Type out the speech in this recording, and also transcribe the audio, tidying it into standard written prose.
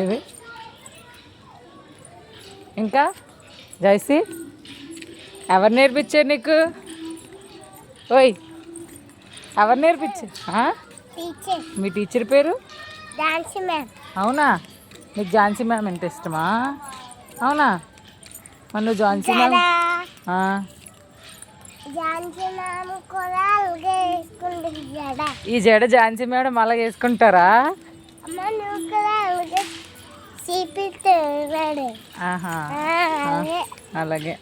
ఇవి ఇంకా జైసి ఎవరు నేర్పించారు నీకు? ఓయ్ ఎవరు నేర్పించారు? మీ టీచర్ పేరు? అవునా, నీకు ఝాన్సీ మ్యామ్ ఎంత ఇష్టమా? అవునా, మరి నువ్వు ఝాన్సీ మ్యామ్ ఈ జడ ఝాన్సీ మేడం అలాగే వేసుకుంటారా? ఆహా, అలాగే.